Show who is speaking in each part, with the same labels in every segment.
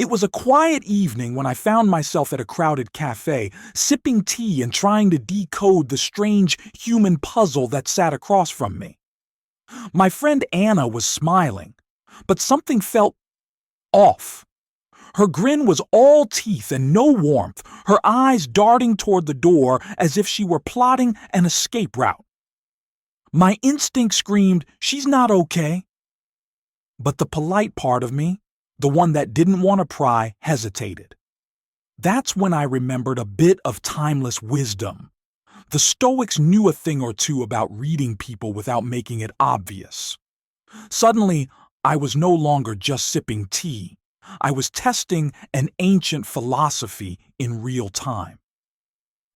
Speaker 1: It was a quiet evening when I found myself at a crowded cafe, sipping tea and trying to decode the strange human puzzle that sat across from me. My friend Anna was smiling, but something felt off. Her grin was all teeth and no warmth, her eyes darting toward the door as if she were plotting an escape route. My instinct screamed, "She's not okay." But the polite part of me, the one that didn't want to pry, hesitated. That's when I remembered a bit of timeless wisdom. The Stoics knew a thing or two about reading people without making it obvious. Suddenly, I was no longer just sipping tea. I was testing an ancient philosophy in real time.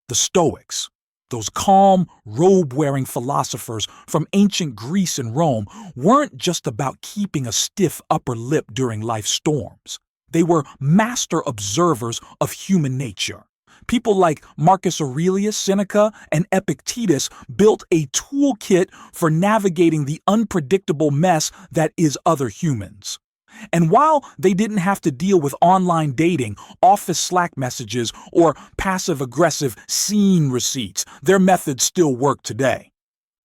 Speaker 1: The Stoics, those calm, robe-wearing philosophers from ancient Greece and Rome, weren't just about keeping a stiff upper lip during life's storms. They were master observers of human nature. People like Marcus Aurelius Seneca and Epictetus built a toolkit for navigating the unpredictable mess that is other humans. And while they didn't have to deal with online dating, office Slack messages, or passive-aggressive scene receipts, their methods still work today.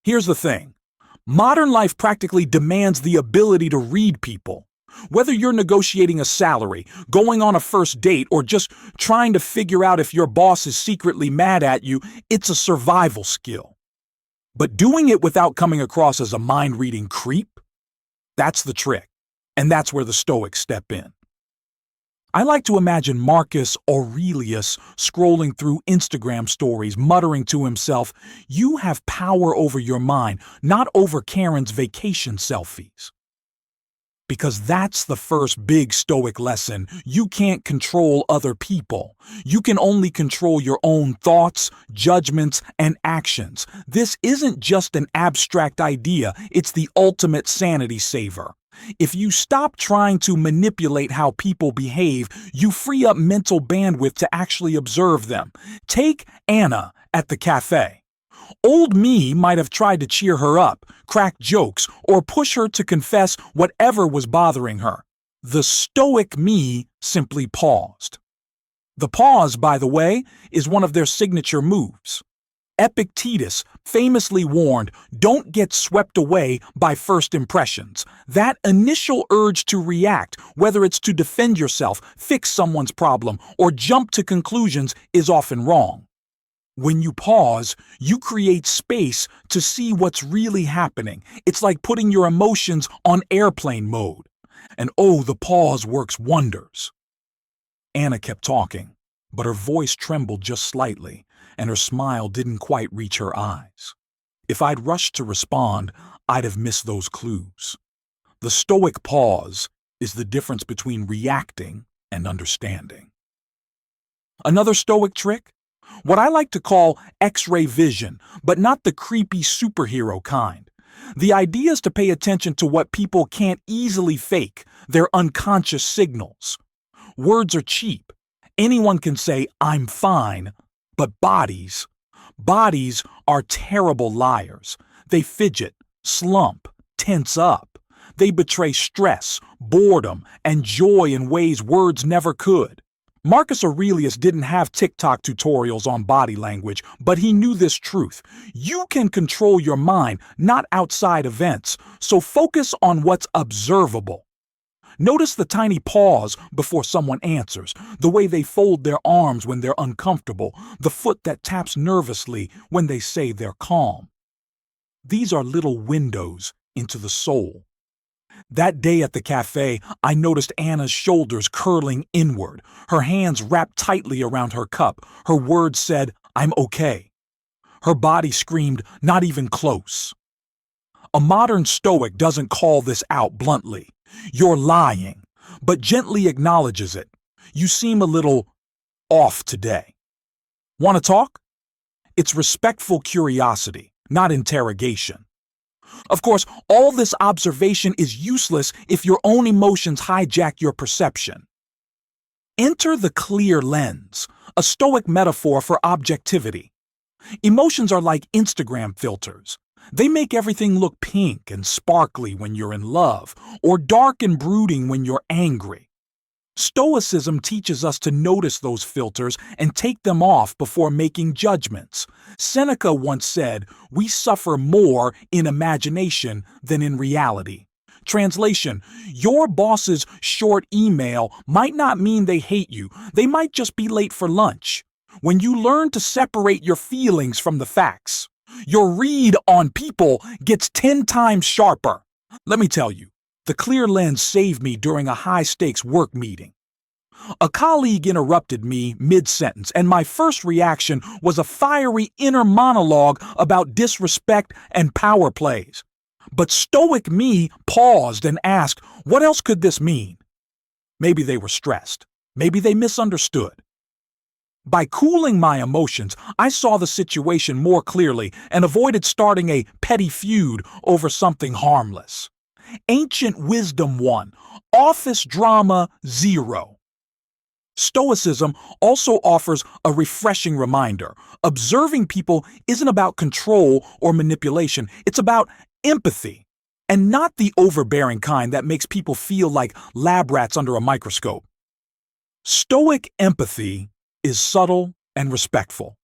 Speaker 1: Here's the thing. Modern life practically demands the ability to read people. Whether you're negotiating a salary, going on a first date, or just trying to figure out if your boss is secretly mad at you, it's a survival skill. But doing it without coming across as a mind-reading creep? That's the trick. And that's where the Stoics step in. I like to imagine Marcus Aurelius scrolling through Instagram stories, muttering to himself, "You have power over your mind, not over Karen's vacation selfies." Because that's the first big Stoic lesson. You can't control other people. You can only control your own thoughts, judgments, and actions. This isn't just an abstract idea, it's the ultimate sanity saver. If you stop trying to manipulate how people behave, you free up mental bandwidth to actually observe them. Take Anna at the cafe. Old me might have tried to cheer her up, crack jokes, or push her to confess whatever was bothering her. The Stoic me simply paused. The pause, by the way, is one of their signature moves. Epictetus famously warned, "Don't get swept away by first impressions." That initial urge to react, whether it's to defend yourself, fix someone's problem, or jump to conclusions, is often wrong. When you pause, you create space to see what's really happening. It's like putting your emotions on airplane mode. And oh, the pause works wonders. Anna kept talking, but her voice trembled just slightly, and her smile didn't quite reach her eyes. If I'd rushed to respond, I'd have missed those clues. The Stoic pause is the difference between reacting and understanding. Another Stoic trick? What I like to call X-ray vision, but not the creepy superhero kind. The idea is to pay attention to what people can't easily fake, their unconscious signals. Words are cheap. Anyone can say, "I'm fine," but bodies are terrible liars. They fidget, slump, tense up. They betray stress, boredom, and joy in ways words never could. Marcus Aurelius didn't have TikTok tutorials on body language, but he knew this truth. You can control your mind, not outside events, so focus on what's observable. Notice the tiny pause before someone answers, the way they fold their arms when they're uncomfortable, the foot that taps nervously when they say they're calm. These are little windows into the soul. That day at the cafe, I noticed Anna's shoulders curling inward, her hands wrapped tightly around her cup. Her words said, "I'm okay." Her body screamed, "Not even close." A modern Stoic doesn't call this out bluntly. "You're lying," but gently acknowledges it. "You seem a little off today. Want to talk?" It's respectful curiosity, not interrogation. Of course, all this observation is useless if your own emotions hijack your perception. Enter the clear lens, a Stoic metaphor for objectivity. Emotions are like Instagram filters. They make everything look pink and sparkly when you're in love, or dark and brooding when you're angry. Stoicism teaches us to notice those filters and take them off before making judgments. Seneca once said, "We suffer more in imagination than in reality." Translation: your boss's short email might not mean they hate you, they might just be late for lunch. When you learn to separate your feelings from the facts, your read on people gets 10 times sharper. Let me tell you, the clear lens saved me during a high-stakes work meeting. A colleague interrupted me mid-sentence, and my first reaction was a fiery inner monologue about disrespect and power plays. But stoic me paused and asked, what else could this mean? Maybe they were stressed. Maybe they misunderstood. By cooling my emotions, I saw the situation more clearly and avoided starting a petty feud over something harmless. Ancient Wisdom 1. Office Drama 0. Stoicism also offers a refreshing reminder. Observing people isn't about control or manipulation, it's about empathy. And not the overbearing kind that makes people feel like lab rats under a microscope. Stoic empathy is subtle and respectful.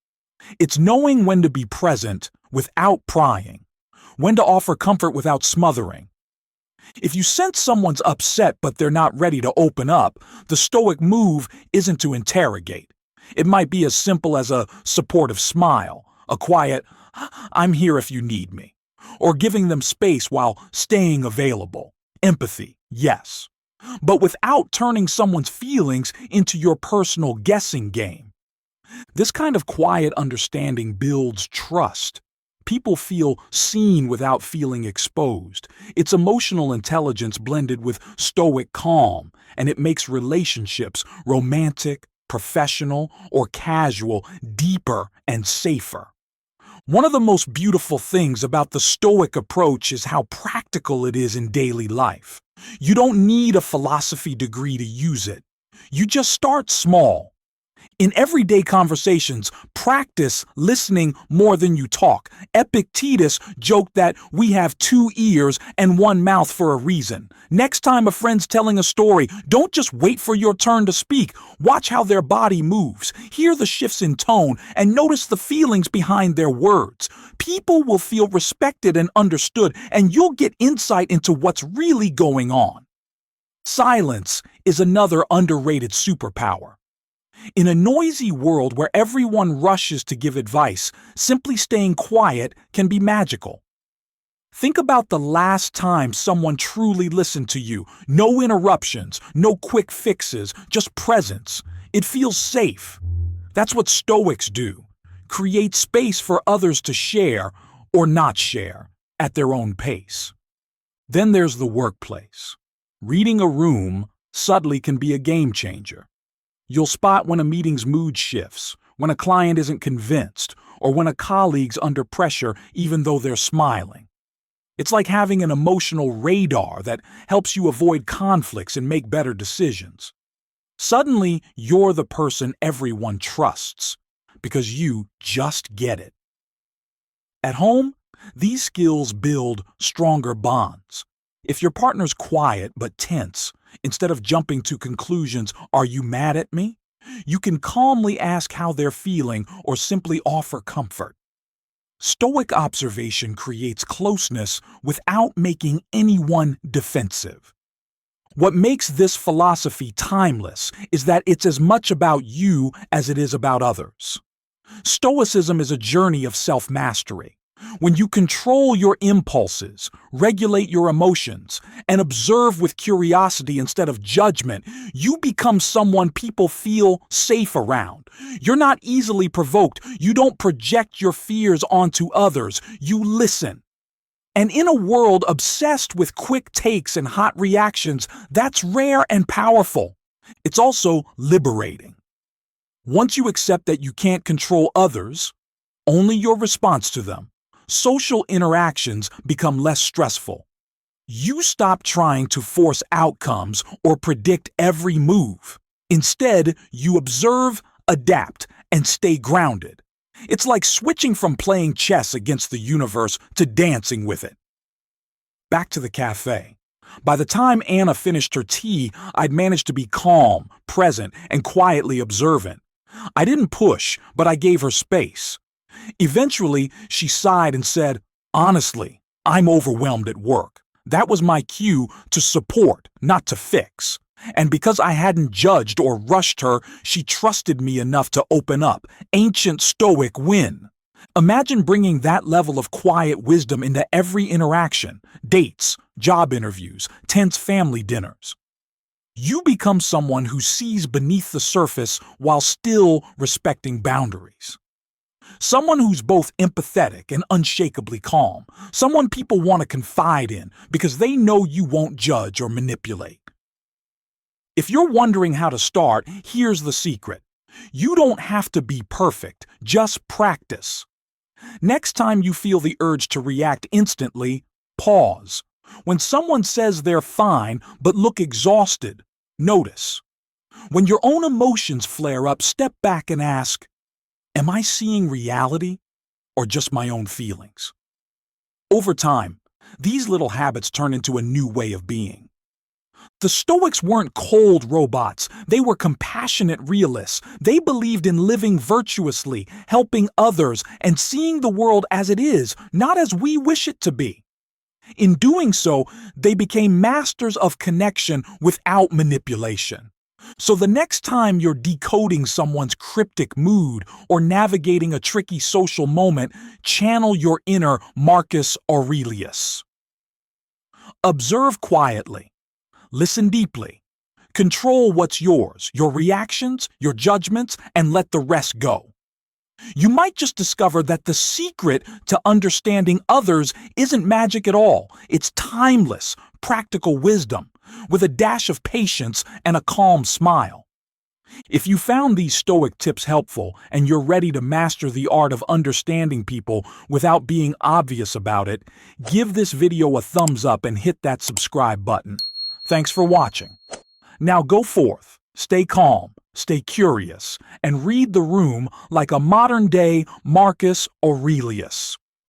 Speaker 1: It's knowing when to be present without prying, when to offer comfort without smothering. If you sense someone's upset but they're not ready to open up, the stoic move isn't to interrogate. It might be as simple as a supportive smile, a quiet, "I'm here if you need me," or giving them space while staying available. Empathy, yes, but without turning someone's feelings into your personal guessing game. This kind of quiet understanding builds trust. People feel seen without feeling exposed. It's emotional intelligence blended with stoic calm, and it makes relationships, romantic, professional, or casual, deeper and safer. One of the most beautiful things about the Stoic approach is how practical it is in daily life. You don't need a philosophy degree to use it. You just start small. In everyday conversations, practice listening more than you talk. Epictetus joked that we have 2 ears and 1 mouth for a reason. Next time a friend's telling a story, don't just wait for your turn to speak. Watch how their body moves. Hear the shifts in tone and notice the feelings behind their words. People will feel respected and understood, and you'll get insight into what's really going on. Silence is another underrated superpower. In a noisy world where everyone rushes to give advice, simply staying quiet can be magical. Think about the last time someone truly listened to you. No interruptions, no quick fixes, just presence. It feels safe. That's what Stoics do. Create space for others to share or not share at their own pace. Then there's the workplace. Reading a room subtly can be a game changer. You'll spot when a meeting's mood shifts, when a client isn't convinced, or when a colleague's under pressure even though they're smiling. It's like having an emotional radar that helps you avoid conflicts and make better decisions. Suddenly, you're the person everyone trusts, because you just get it. At home, these skills build stronger bonds. If your partner's quiet but tense, instead of jumping to conclusions, "Are you mad at me?" you can calmly ask how they're feeling or simply offer comfort. Stoic observation creates closeness without making anyone defensive. What makes this philosophy timeless is that it's as much about you as it is about others. Stoicism is a journey of self-mastery. When you control your impulses, regulate your emotions, and observe with curiosity instead of judgment, you become someone people feel safe around. You're not easily provoked. You don't project your fears onto others. You listen. And in a world obsessed with quick takes and hot reactions, that's rare and powerful. It's also liberating. Once you accept that you can't control others, only your response to them, social interactions become less stressful. You stop trying to force outcomes or predict every move. Instead, you observe, adapt, and stay grounded. It's like switching from playing chess against the universe to dancing with it. Back to the cafe. By the time Anna finished her tea, I'd managed to be calm, present, and quietly observant. I didn't push, but I gave her space. Eventually, she sighed and said, "Honestly, I'm overwhelmed at work." That was my cue to support, not to fix. And because I hadn't judged or rushed her, she trusted me enough to open up. Ancient Stoic win. Imagine bringing that level of quiet wisdom into every interaction: dates, job interviews, tense family dinners. You become someone who sees beneath the surface while still respecting boundaries. Someone who's both empathetic and unshakably calm. Someone people want to confide in because they know you won't judge or manipulate. If you're wondering how to start, here's the secret. You don't have to be perfect, just practice. Next time you feel the urge to react instantly, pause. When someone says they're fine but look exhausted, notice. When your own emotions flare up, step back and ask, am I seeing reality or just my own feelings? Over time, these little habits turn into a new way of being. The Stoics weren't cold robots. They were compassionate realists. They believed in living virtuously, helping others, and seeing the world as it is, not as we wish it to be. In doing so, they became masters of connection without manipulation. So the next time you're decoding someone's cryptic mood or navigating a tricky social moment, channel your inner Marcus Aurelius. Observe quietly. Listen deeply. Control what's yours, your reactions, your judgments, and let the rest go. You might just discover that the secret to understanding others isn't magic at all. It's timeless, practical wisdom, with a dash of patience and a calm smile. If you found these Stoic tips helpful and you're ready to master the art of understanding people without being obvious about it, give this video a thumbs up and hit that subscribe button. Thanks for watching. Now go forth, stay calm, stay curious, and read the room like a modern-day Marcus Aurelius.